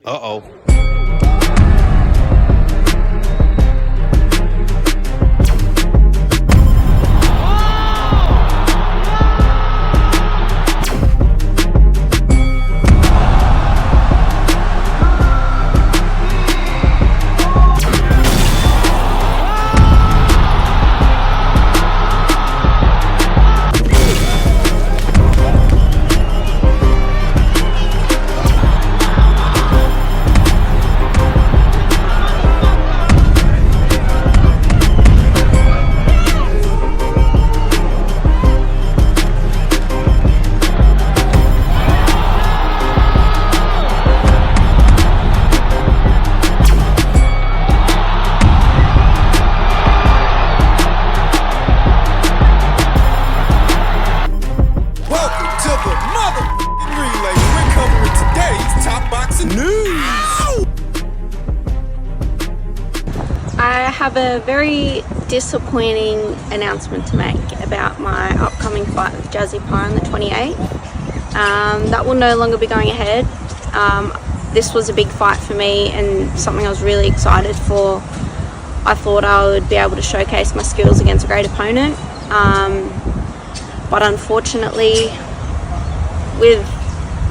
Uh-oh. I have a very disappointing announcement to make about my upcoming fight with Jasmine Parr on the 28th. That will no longer be going ahead. This was a big fight for me and something I was really excited for. I thought I would be able to showcase my skills against a great opponent. But unfortunately, with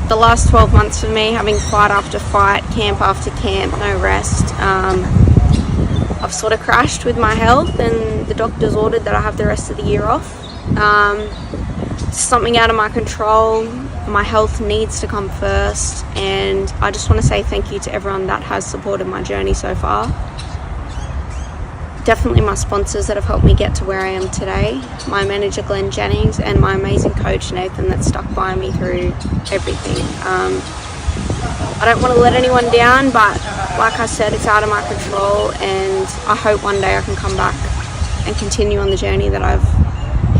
the last 12 months for me, having fight after fight, camp after camp, no rest, I've sort of crashed with my health, and the doctors ordered that I have the rest of the year off. It's something out of my control. My health needs to come first, and I just want to say thank you to everyone that has supported my journey so far. Definitely my sponsors that have helped me get to where I am today, my manager Glenn Jennings, and my amazing coach Nathan that stuck by me through everything. I don't want to let anyone down, but like I said, it's out of my control, and I hope one day I can come back and continue on the journey that I've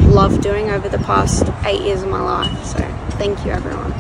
loved doing over the past 8 years of my life. So thank you, everyone.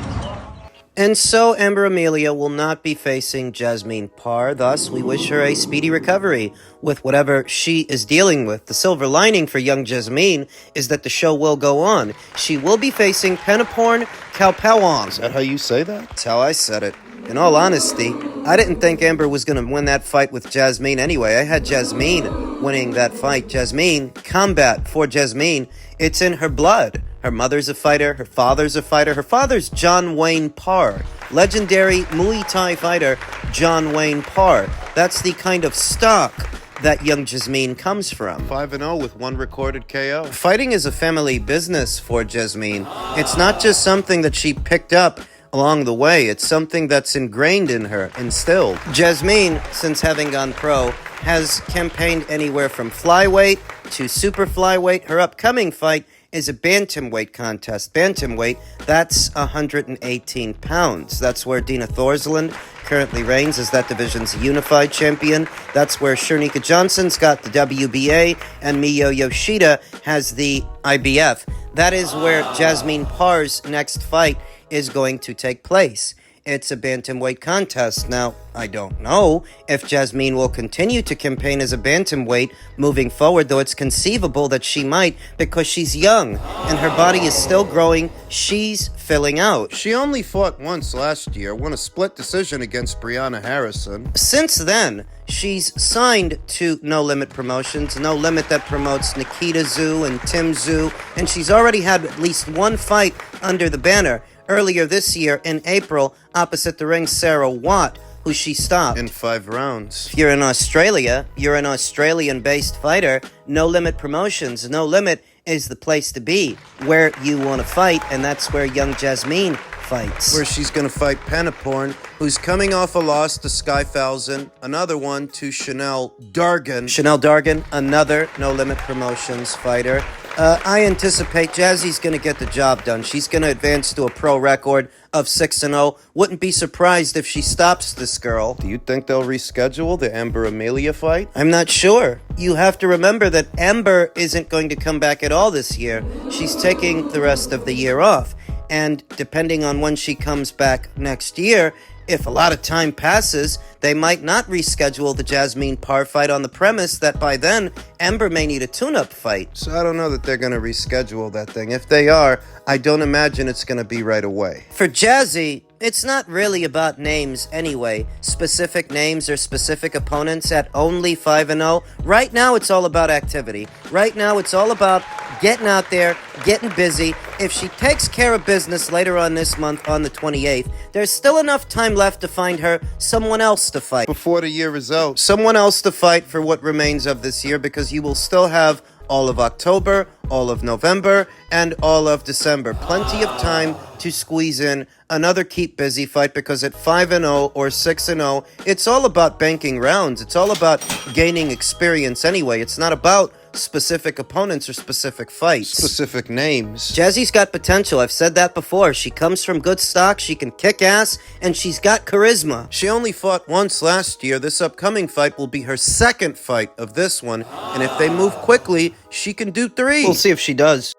And so Amber Amelia will not be facing Jasmine Parr. Thus, we wish her a speedy recovery with whatever she is dealing with. The silver lining for young Jasmine is that the show will go on. She will be facing Kaewpawong. Is that how you say that? That's how I said it. In all honesty, I didn't think Amber was going to win that fight with Jasmine anyway. I had Jasmine winning that fight. Jasmine, combat for Jasmine, it's in her blood. Her mother's a fighter, her father's a fighter. Her father's John Wayne Parr, legendary Muay Thai fighter John Wayne Parr. That's the kind of stock that young Jasmine comes from. 5-0 with one recorded KO. Fighting is a family business for Jasmine. It's not just something that she picked up along the way. It's something that's ingrained in her, instilled. Jasmine, since having gone pro, has campaigned anywhere from flyweight to super flyweight. Her upcoming fight is a bantamweight contest. Bantamweight, that's 118 pounds. That's where Dina Thorsland currently reigns as that division's unified champion. That's where Shernika Johnson's got the WBA, and Miyo Yoshida has the IBF. That is where Jasmine Parr's next fight is going to take place. It's a bantamweight contest. Now, I don't know if Jasmine will continue to campaign as a bantamweight moving forward, though it's conceivable that she might, because she's young and her body is still growing. She's filling out. She only fought once last year, won a split decision against Brianna Harrison. Since then, she's signed to No Limit Promotions, No Limit that promotes Nikita Zhu and Tim Zhu, and she's already had at least one fight under the banner. Earlier this year, in April, opposite the ring, Sarah Watt, who she stopped in 5 rounds. If you're in Australia, you're an Australian-based fighter. No Limit Promotions, No Limit is the place to be, where you want to fight, and that's where young Jasmine fights. Where she's going to fight Penaporn, who's coming off a loss to Sky Falzon, another one to Chanel Dargan. Chanel Dargan, another No Limit Promotions fighter. I anticipate Jazzy's going to get the job done. She's going to advance to a pro record of 6-0. Wouldn't be surprised if she stops this girl. Do you think they'll reschedule the Amber Amelia fight? I'm not sure. You have to remember that Amber isn't going to come back at all this year. She's taking the rest of the year off. And depending on when she comes back next year, if a lot of time passes, they might not reschedule the Jasmine Parr fight on the premise that by then, Amber may need a tune-up fight. So I don't know that they're going to reschedule that thing. If they are, I don't imagine it's going to be right away. For Jazzy, It's not really about names anyway. Specific names or specific opponents at only 5-0. Right now, it's all about activity. Right now, it's all about getting out there, getting busy. If she takes care of business later on this month on the 28th, there's still enough time left to find her someone else to fight. Before the year is out. Someone else to fight for what remains of this year, because you will still have all of October, all of November, and all of December. Plenty of time to squeeze in another keep busy fight, because at 5-0 or 6-0, it's all about banking rounds. It's all about gaining experience anyway. It's not about specific opponents or specific fights. Specific names. Jazzy's got potential. I've said that before. She comes from good stock, she can kick ass, and she's got charisma. She only fought once last year. This upcoming fight will be her second fight of this one, and if they move quickly, she can do 3. We'll see if she does.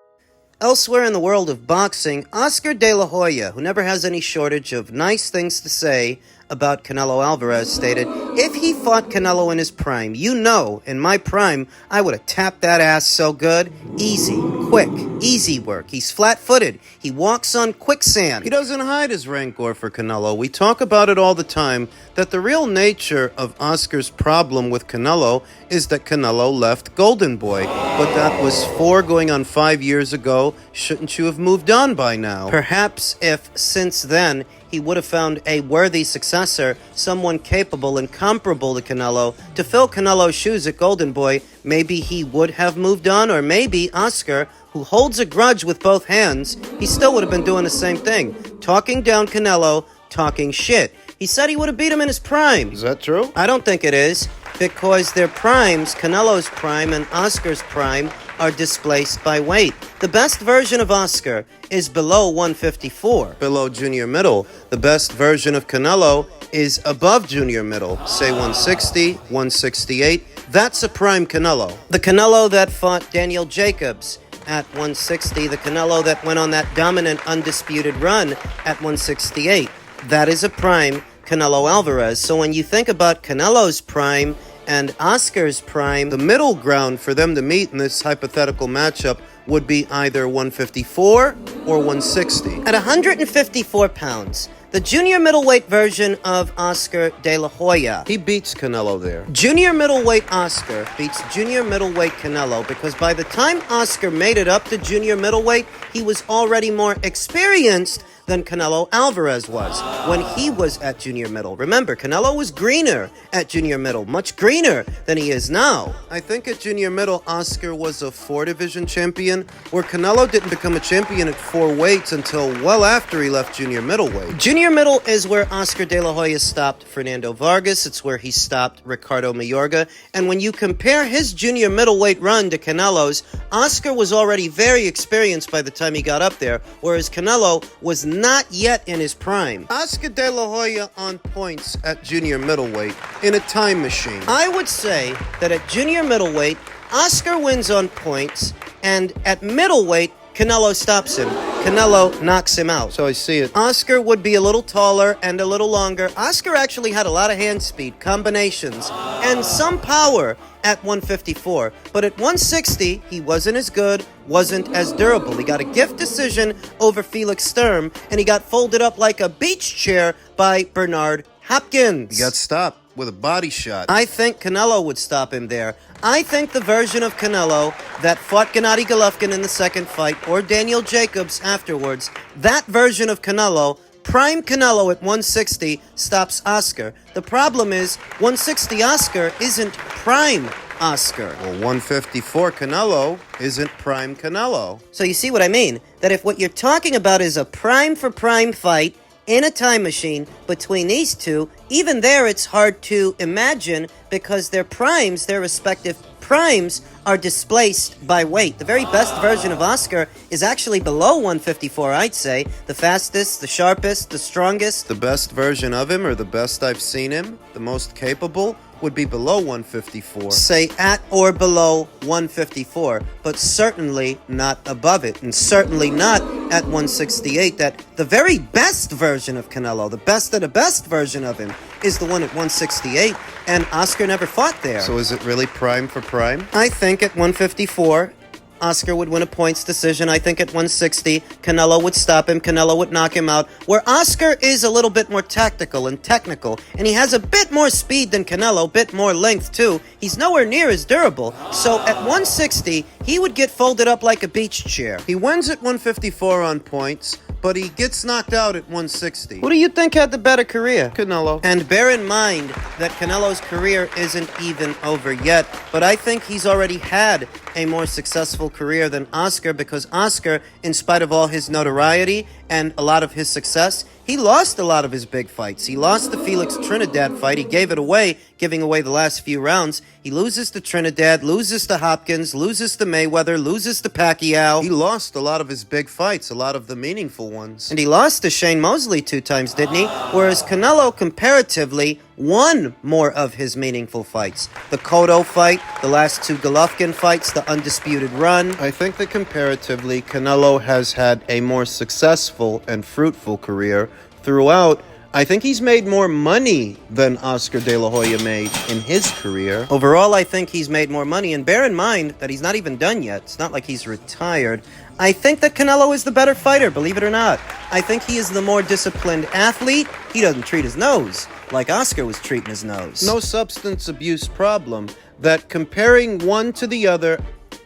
Elsewhere in the world of boxing, Oscar De La Hoya, who never has any shortage of nice things to say about Canelo Alvarez, stated, "If he fought Canelo in his prime, you know, in my prime, I would have tapped that ass so good. Easy, quick, easy work. He's flat-footed. He walks on quicksand." He doesn't hide his rancor for Canelo. We talk about it all the time, that the real nature of Oscar's problem with Canelo is that Canelo left Golden Boy. But that was 4 going on 5 years ago. Shouldn't you have moved on by now? Perhaps if, since then, he would have found a worthy successor, someone capable and comparable to Canelo, to fill Canelo's shoes at Golden Boy, maybe he would have moved on, or maybe Oscar, who holds a grudge with both hands, he still would have been doing the same thing. Talking down Canelo, talking shit. He said he would have beat him in his prime. Is that true? I don't think it is, because their primes, Canelo's prime and Oscar's prime, are displaced by weight. The best version of Oscar is below 154. Below junior middle. The best version of Canelo is above junior middle. Say 160, 168. That's a prime Canelo. The Canelo that fought Daniel Jacobs at 160. The Canelo that went on that dominant, undisputed run at 168. That is a prime Canelo Alvarez. So when you think about Canelo's prime and Oscar's prime, the middle ground for them to meet in this hypothetical matchup would be either 154 or 160. At 154 pounds, the junior middleweight version of Oscar De La Hoya. He beats Canelo there. Junior middleweight Oscar beats junior middleweight Canelo, because by the time Oscar made it up to junior middleweight, he was already more experienced than Canelo Alvarez was when he was at junior middle. Remember, Canelo was greener at junior middle, much greener than he is now. I think at junior middle, Oscar was a 4-division champion, where Canelo didn't become a champion at 4 weights until well after he left junior middleweight. Junior middle is where Oscar De La Hoya stopped Fernando Vargas. It's where he stopped Ricardo Mayorga. And when you compare his junior middleweight run to Canelo's, Oscar was already very experienced by the time he got up there, whereas Canelo was not yet in his prime. Oscar De La Hoya on points at junior middleweight in a time machine. I would say that at junior middleweight, Oscar wins on points, and at middleweight, Canelo stops him. Canelo knocks him out. So I see it. Oscar would be a little taller and a little longer. Oscar actually had a lot of hand speed, combinations, and some power at 154. But at 160, he wasn't as good, wasn't as durable. He got a gift decision over Felix Sturm, and he got folded up like a beach chair by Bernard Hopkins. He got stopped with a body shot. I think Canelo would stop him there. I think the version of Canelo that fought Gennady Golovkin in the second fight, or Daniel Jacobs afterwards, that version of Canelo, prime Canelo at 160, stops Oscar. The problem is, 160 Oscar isn't prime Oscar. Well, 154 Canelo isn't prime Canelo. So you see what I mean? That if what you're talking about is a prime for prime fight in a time machine between these two, even there it's hard to imagine, because their primes, their respective primes, are displaced by weight. The very best version of Oscar is actually below 154, I'd say. The fastest, the sharpest, the strongest. The best version of him, or the best I've seen him, the most capable, would be below 154. Say at or below 154, but certainly not above it, and certainly not at 168. That the very best version of Canelo, the best of the best version of him, is the one at 168, and Oscar never fought there. So is it really prime for prime? I think at 154, Oscar would win a points decision. I think at 160, Canelo would stop him. Canelo would knock him out. Where Oscar is a little bit more tactical and technical, and he has a bit more speed than Canelo, bit more length too. He's nowhere near as durable. So at 160, he would get folded up like a beach chair. He wins at 154 on points, but he gets knocked out at 160. Who do you think had the better career? Canelo. And bear in mind that Canelo's career isn't even over yet, but I think he's already had a more successful career than Oscar, because Oscar, in spite of all his notoriety and a lot of his success, he lost a lot of his big fights. He lost the Felix Trinidad fight. He gave it away, giving away the last few rounds. He loses to Trinidad, loses to Hopkins, loses to Mayweather, loses to Pacquiao. He lost a lot of his big fights, a lot of the meaningful ones. And he lost to Shane Mosley 2 times, didn't he? Whereas Canelo, comparatively, won more of his meaningful fights. The Cotto fight, the last 2 Golovkin fights, the undisputed run. I think that comparatively, Canelo has had a more successful and fruitful career throughout. I think he's made more money than Oscar De La Hoya made in his career. Overall, I think he's made more money, and bear in mind that he's not even done yet. It's not like he's retired. I think that Canelo is the better fighter, believe it or not. I think he is the more disciplined athlete. He doesn't treat his nose like Oscar was treating his nose. No substance abuse problem. That comparing one to the other,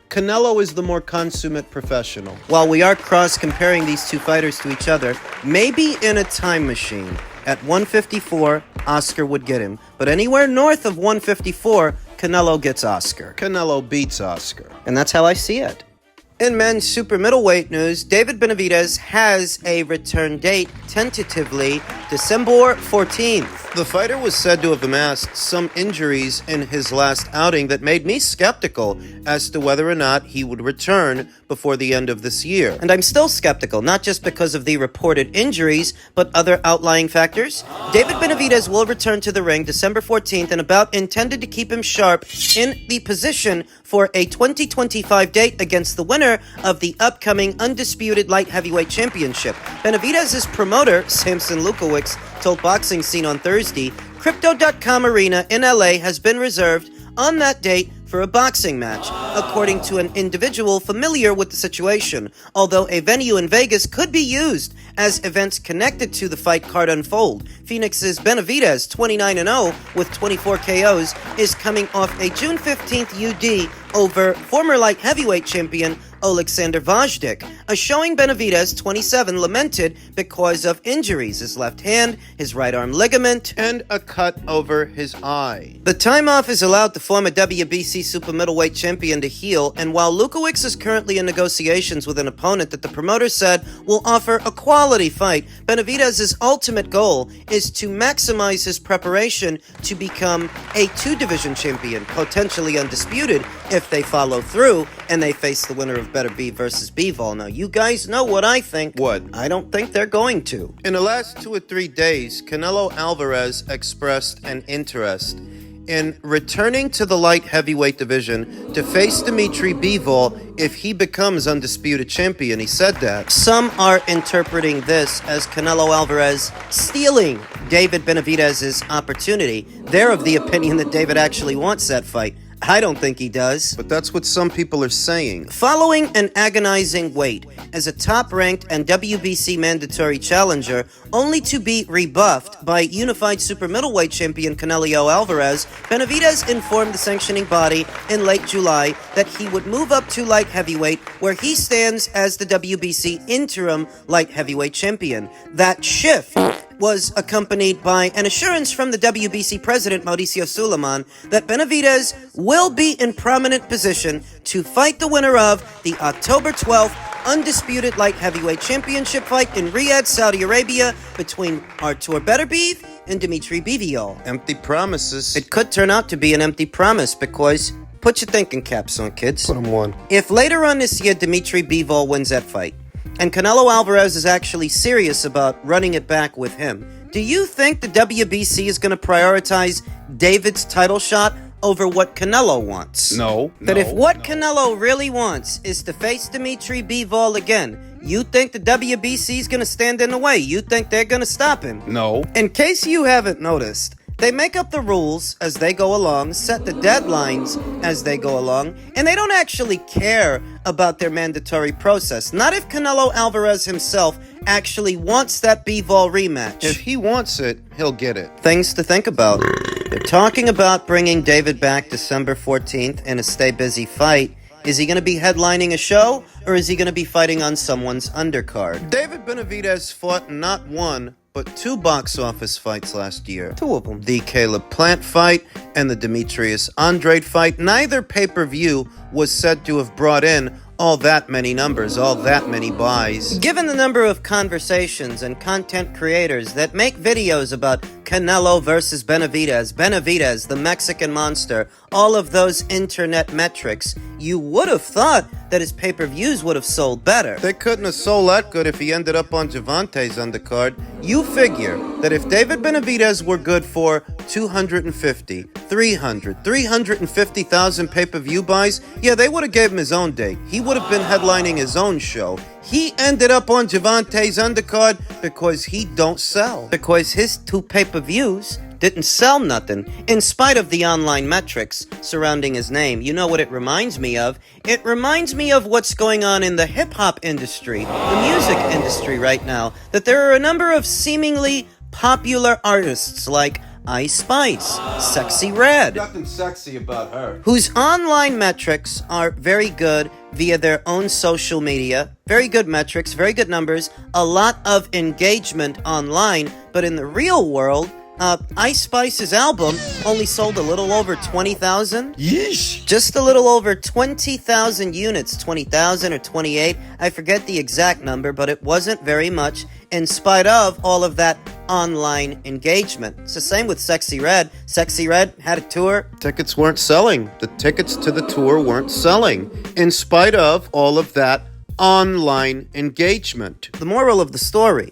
Canelo is the more consummate professional. While we are cross-comparing these 2 fighters to each other, maybe in a time machine, at 154, Oscar would get him. But anywhere north of 154, Canelo gets Oscar. Canelo beats Oscar. And that's how I see it. In men's super middleweight news, David Benavidez has a return date, tentatively December 14th. The fighter was said to have amassed some injuries in his last outing that made me skeptical as to whether or not he would return before the end of this year. And I'm still skeptical, not just because of the reported injuries, but other outlying factors. David Benavidez will return to the ring December 14th and about intended to keep him sharp in the position for a 2025 date against the winner of the upcoming undisputed light heavyweight championship. Benavidez's promoter, Samson Lukowicz, told Boxing Scene on Thursday, Crypto.com Arena in LA has been reserved on that date for a boxing match, according to an individual familiar with the situation, although a venue in Vegas could be used as events connected to the fight card unfold. Phoenix's Benavidez, 29-0 with 24 KOs, is coming off a June 15th UD over former light heavyweight champion Alexander Vajdik, a showing Benavidez, 27, lamented because of injuries, his left hand, his right arm ligament, and a cut over his eye. The time off is allowed the former WBC super middleweight champion to heal, and while Lukowicz is currently in negotiations with an opponent that the promoter said will offer a quality fight, Benavidez's ultimate goal is to maximize his preparation to become a 2-division champion, potentially undisputed if they follow through and they face the winner of Better Be versus Bivol. Now, you guys know what I think. What? I don't think they're going to. In the last 2 or 3 days, Canelo Alvarez expressed an interest in returning to the light heavyweight division to face Dimitri Bivol if he becomes undisputed champion. He said that. Some are interpreting this as Canelo Alvarez stealing David Benavidez's opportunity. They're of the opinion that David actually wants that fight. I don't think he does. But that's what some people are saying. Following an agonizing wait as a top-ranked and WBC mandatory challenger, only to be rebuffed by unified super middleweight champion Canelo Alvarez, Benavidez informed the sanctioning body in late July that he would move up to light heavyweight, where he stands as the WBC interim light heavyweight champion. That shift was accompanied by an assurance from the WBC president Mauricio Suleiman that Benavidez will be in prominent position to fight the winner of the October 12th undisputed light heavyweight championship fight in Riyadh, Saudi Arabia between Artur Beterbiev and Dimitri Bivol. Empty promises. It could turn out to be an empty promise because, put your thinking caps on, kids. Put 'em on. If later on this year Dimitri Bivol wins that fight, and Canelo Alvarez is actually serious about running it back with him, do you think the WBC is going to prioritize David's title shot over what Canelo wants? No. That if what Canelo really wants is to face Dimitri Bivol again, you think the WBC is going to stand in the way? You think they're going to stop him? No. In case you haven't noticed, They make up the rules as they go along, set the deadlines as they go along, and they don't actually care about their mandatory process. Not if Canelo Alvarez himself actually wants that Bivol rematch. If he wants it, he'll get it. Things to think about. They're talking about bringing David back December 14th in a stay busy fight. Is he going to be headlining a show, or is he going to be fighting on someone's undercard? David Benavidez fought not one, but 2 box office fights last year. 2 of them. The Caleb Plant fight and the Demetrius Andrade fight. Neither pay-per-view was said to have brought in all that many numbers, all that many buys. Given the number of conversations and content creators that make videos about Canelo versus Benavidez, the Mexican monster, all of those internet metrics, you would have thought that his pay-per-views would have sold better. They couldn't have sold that good if he ended up on Gervonta's undercard. You figure that if David Benavidez were good for 250, 300, 350,000 pay-per-view buys, yeah, they would have gave him his own date. He would have been headlining his own show. He ended up on Gervonta's undercard because he don't sell. Because his 2 pay-per-views didn't sell nothing, in spite of the online metrics surrounding his name. You know what it reminds me of? It reminds me of what's going on in the hip-hop industry, the music industry right now, that there are a number of seemingly popular artists like Ice Spice, Sexy Red, Nothing sexy about her. whose online metrics are very good via their own social media. Very good metrics, very good numbers, a lot of engagement online, but in the real world, Ice Spice's album only sold a little over 20,000. Yeesh. Just a little over 20,000 units, 20,000 or 28. I forget the exact number, but it wasn't very much in spite of all of that online engagement. It's the same with Sexy Red. Sexy Red had a tour. Tickets weren't selling. The tickets to the tour weren't selling, in spite of all of that online engagement. The moral of the story: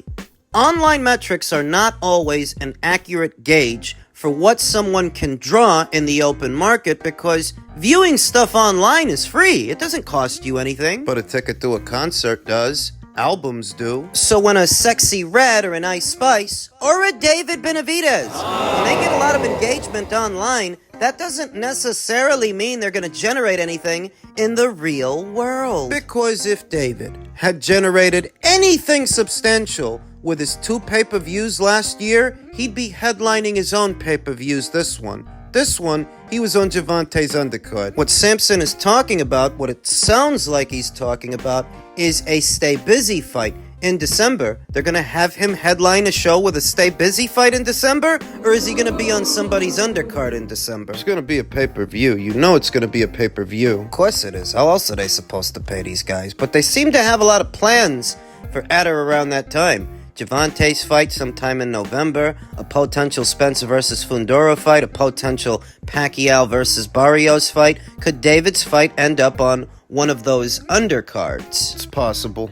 online metrics are not always an accurate gauge for what someone can draw in the open market, because viewing stuff online is free. It doesn't cost you anything. But a ticket to a concert does. Albums do. So when a Sexy Red or an Ice Spice or a David Benavidez, when they get a lot of engagement online, that doesn't necessarily mean they're going to generate anything in the real world. Because if David had generated anything substantial with his 2 pay-per-views last year, he'd be headlining his own pay-per-views this one. This one, he was on Gervonta's undercard. What Sampson is talking about, what it sounds like he's talking about, is a stay busy fight in December. They're going to have him headline a show with a stay busy fight in December? Or is he going to be on somebody's undercard in December? It's going to be a pay-per-view. You know it's going to be a pay-per-view. Of course it is. How else are they supposed to pay these guys? But they seem to have a lot of plans for at or around that time. Gervonta's fight sometime in November, a potential Spencer versus Fundora fight, a potential Pacquiao versus Barrios fight. Could David's fight end up on one of those undercards? It's possible.